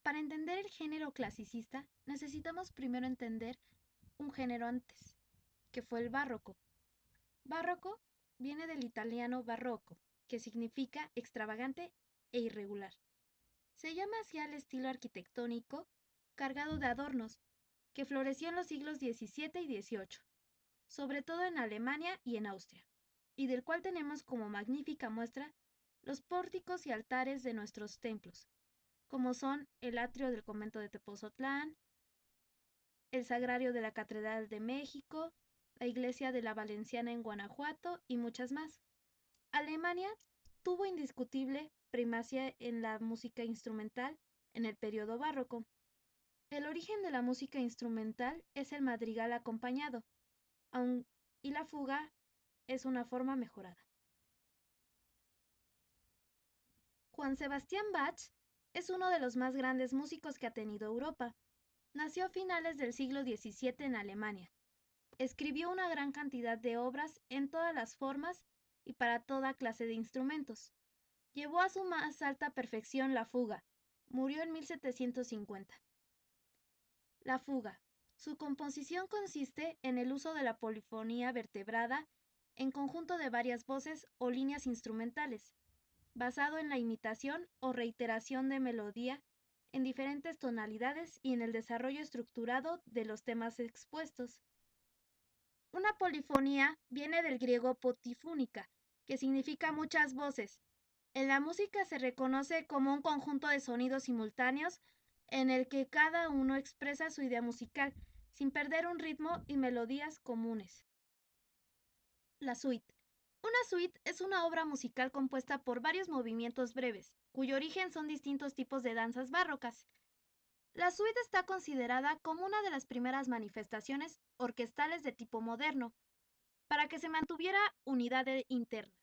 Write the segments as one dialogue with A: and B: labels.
A: Para entender el género clasicista, necesitamos primero entender un género antes, que fue el barroco. Barroco viene del italiano barroco, que significa extravagante e irregular. Se llama así al estilo arquitectónico cargado de adornos, que floreció en los siglos XVII y XVIII, sobre todo en Alemania y en Austria, y del cual tenemos como magnífica muestra los pórticos y altares de nuestros templos, como son el atrio del convento de Tepozotlán, el sagrario de la Catedral de México, la iglesia de la Valenciana en Guanajuato y muchas más. Alemania tuvo indiscutible primacía en la música instrumental en el periodo barroco. El origen de la música instrumental es el madrigal acompañado, y la fuga es una forma mejorada. Juan Sebastián Bach es uno de los más grandes músicos que ha tenido Europa. Nació a finales del siglo XVII en Alemania. Escribió una gran cantidad de obras en todas las formas y para toda clase de instrumentos. Llevó a su más alta perfección la fuga. Murió en 1750. La fuga. Su composición consiste en el uso de la polifonía vertebrada en conjunto de varias voces o líneas instrumentales, basado en la imitación o reiteración de melodía en diferentes tonalidades y en el desarrollo estructurado de los temas expuestos. Una polifonía viene del griego potifúnica, que significa muchas voces. En la música se reconoce como un conjunto de sonidos simultáneos en el que cada uno expresa su idea musical, sin perder un ritmo y melodías comunes. La suite. Una suite es una obra musical compuesta por varios movimientos breves, cuyo origen son distintos tipos de danzas barrocas. La suite está considerada como una de las primeras manifestaciones orquestales de tipo moderno, para que se mantuviera unidad interna.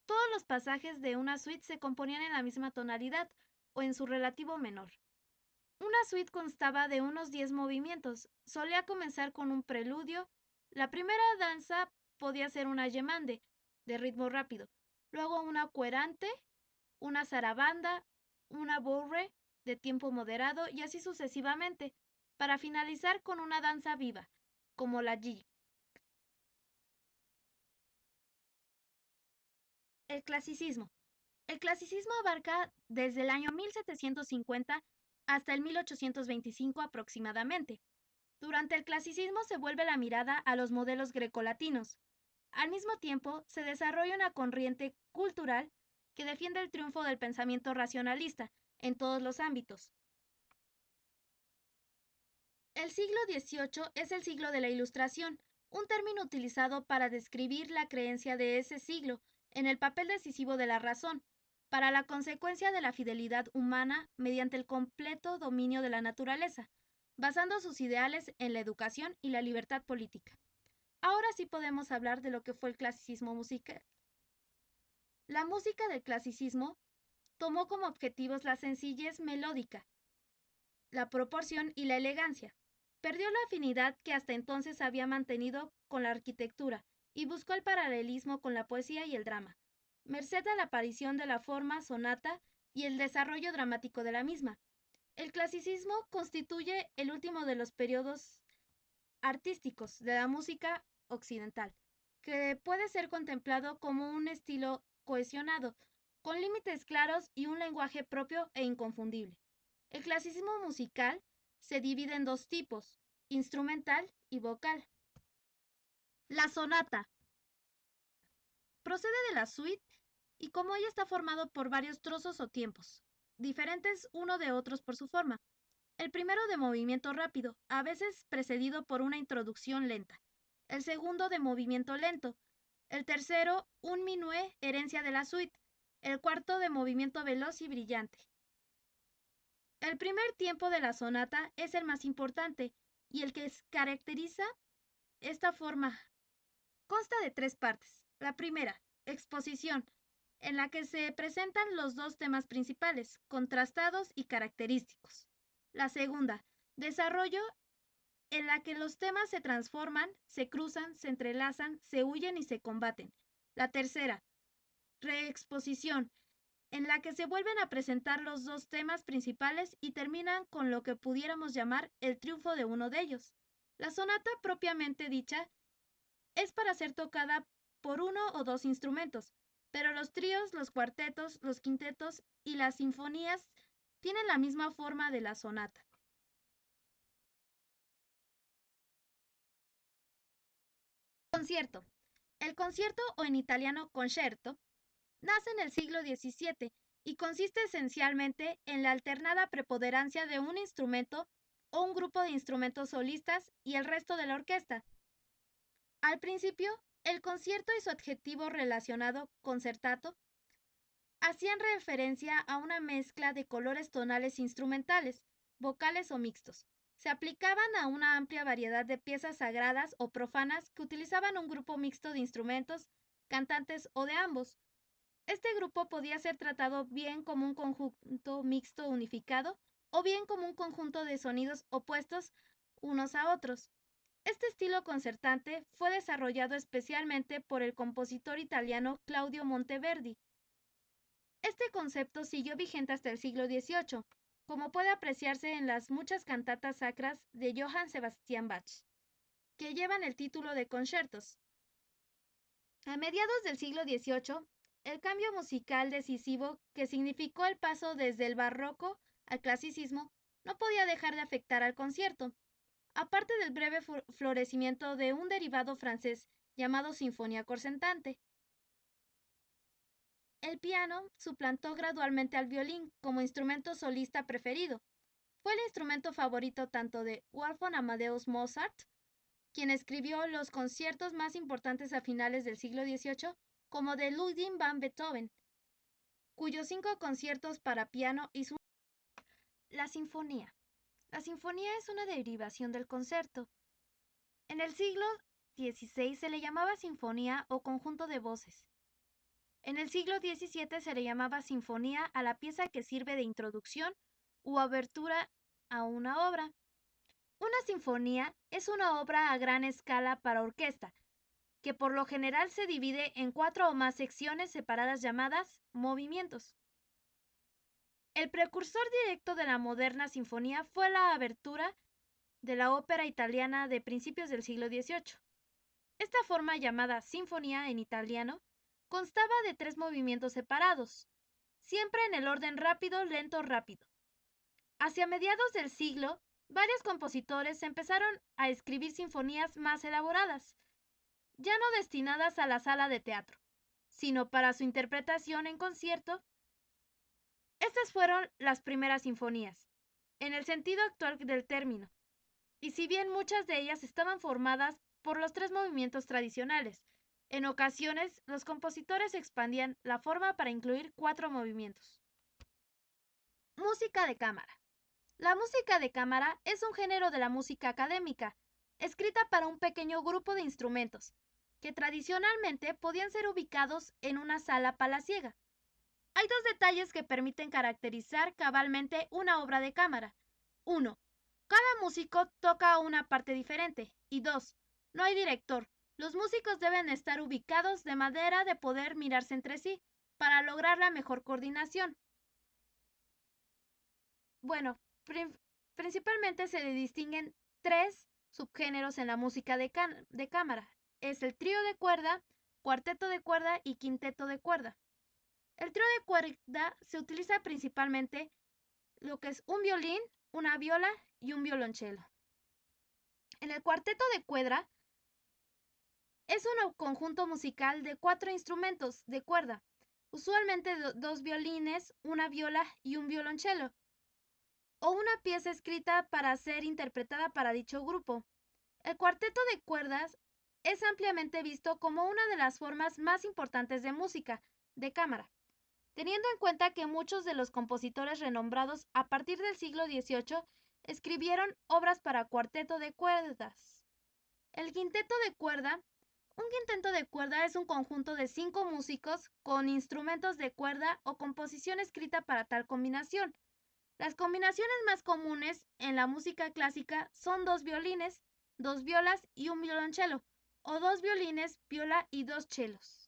A: Todos los pasajes de una suite se componían en la misma tonalidad o en su relativo menor. Una suite constaba de unos 10 movimientos. Solía comenzar con un preludio. La primera danza podía ser una gemande, de ritmo rápido, luego una querante, una zarabanda, una bourrée, de tiempo moderado, y así sucesivamente, para finalizar con una danza viva, como la jig. El clasicismo. El clasicismo abarca desde el año 1750 hasta el 1825 aproximadamente. Durante el clasicismo se vuelve la mirada a los modelos grecolatinos. Al mismo tiempo, se desarrolla una corriente cultural que defiende el triunfo del pensamiento racionalista en todos los ámbitos. El siglo XVIII es el siglo de la Ilustración, un término utilizado para describir la creencia de ese siglo en el papel decisivo de la razón, para la consecuencia de la fidelidad humana mediante el completo dominio de la naturaleza, basando sus ideales en la educación y la libertad política. Ahora sí podemos hablar de lo que fue el clasicismo musical. La música del clasicismo tomó como objetivos la sencillez melódica, la proporción y la elegancia. Perdió la afinidad que hasta entonces había mantenido con la arquitectura y buscó el paralelismo con la poesía y el drama, merced a la aparición de la forma sonata y el desarrollo dramático de la misma. El clasicismo constituye el último de los periodos artísticos de la música occidental, que puede ser contemplado como un estilo cohesionado, con límites claros y un lenguaje propio e inconfundible. El clasicismo musical se divide en dos tipos, instrumental y vocal. La sonata procede de la suite y como ella está formado por varios trozos o tiempos, diferentes uno de otros por su forma. El primero de movimiento rápido, a veces precedido por una introducción lenta. El segundo de movimiento lento. El tercero, un minué, herencia de la suite. El cuarto de movimiento veloz y brillante. El primer tiempo de la sonata es el más importante y el que caracteriza esta forma. Consta de tres partes. La primera, exposición, en la que se presentan los dos temas principales, contrastados y característicos. La segunda, desarrollo, en la que los temas se transforman, se cruzan, se entrelazan, se huyen y se combaten. La tercera, reexposición, en la que se vuelven a presentar los dos temas principales y terminan con lo que pudiéramos llamar el triunfo de uno de ellos. La sonata propiamente dicha es para ser tocada por uno o dos instrumentos, pero los tríos, los cuartetos, los quintetos y las sinfonías tienen la misma forma de la sonata. Concierto. El concierto, o en italiano concerto, nace en el siglo XVII y consiste esencialmente en la alternada preponderancia de un instrumento o un grupo de instrumentos solistas y el resto de la orquesta. Al principio, el concierto y su adjetivo relacionado, concertato, hacían referencia a una mezcla de colores tonales instrumentales, vocales o mixtos. Se aplicaban a una amplia variedad de piezas sagradas o profanas que utilizaban un grupo mixto de instrumentos, cantantes o de ambos. Este grupo podía ser tratado bien como un conjunto mixto unificado o bien como un conjunto de sonidos opuestos unos a otros. Este estilo concertante fue desarrollado especialmente por el compositor italiano Claudio Monteverdi. Este concepto siguió vigente hasta el siglo XVIII, como puede apreciarse en las muchas cantatas sacras de Johann Sebastian Bach, que llevan el título de conciertos. A mediados del siglo XVIII, el cambio musical decisivo que significó el paso desde el barroco al clasicismo no podía dejar de afectar al concierto. Aparte del breve florecimiento de un derivado francés llamado sinfonía concertante, el piano suplantó gradualmente al violín como instrumento solista preferido. Fue el instrumento favorito tanto de Wolfgang Amadeus Mozart, quien escribió los conciertos más importantes a finales del siglo XVIII, como de Ludwig van Beethoven, cuyos 5 conciertos para piano y su... La sinfonía. La sinfonía es una derivación del concerto. En el siglo XVI se le llamaba sinfonía o conjunto de voces. En el siglo XVII se le llamaba sinfonía a la pieza que sirve de introducción u abertura a una obra. Una sinfonía es una obra a gran escala para orquesta, que por lo general se divide en 4 o más secciones separadas llamadas movimientos. El precursor directo de la moderna sinfonía fue la abertura de la ópera italiana de principios del siglo XVIII. Esta forma, llamada sinfonía en italiano, constaba de 3 movimientos separados, siempre en el orden rápido, lento, rápido. Hacia mediados del siglo, varios compositores empezaron a escribir sinfonías más elaboradas, ya no destinadas a la sala de teatro, sino para su interpretación en concierto. Estas fueron las primeras sinfonías, en el sentido actual del término, y si bien muchas de ellas estaban formadas por los 3 movimientos tradicionales, en ocasiones los compositores expandían la forma para incluir 4 movimientos. Música de cámara. La música de cámara es un género de la música académica, escrita para un pequeño grupo de instrumentos, que tradicionalmente podían ser ubicados en una sala palaciega. Hay 2 detalles que permiten caracterizar cabalmente una obra de cámara. 1. Cada músico toca una parte diferente. Y 2. No hay director. Los músicos deben estar ubicados de manera de poder mirarse entre sí, para lograr la mejor coordinación. Bueno, principalmente se distinguen 3 subgéneros en la música de cámara. Es el trío de cuerda, cuarteto de cuerda y quinteto de cuerda. El trío de cuerda se utiliza principalmente lo que es un violín, una viola y un violonchelo. En el cuarteto de cuerda es un conjunto musical de 4 instrumentos de cuerda, usualmente 2 violines, una viola y un violonchelo, o una pieza escrita para ser interpretada para dicho grupo. El cuarteto de cuerdas es ampliamente visto como una de las formas más importantes de música de cámara, teniendo en cuenta que muchos de los compositores renombrados a partir del siglo XVIII escribieron obras para cuarteto de cuerdas. El quinteto de cuerda. Un quinteto de cuerda es un conjunto de 5 músicos con instrumentos de cuerda o composición escrita para tal combinación. Las combinaciones más comunes en la música clásica son 2 violines, 2 violas y un violonchelo, o 2 violines, viola y 2 chelos.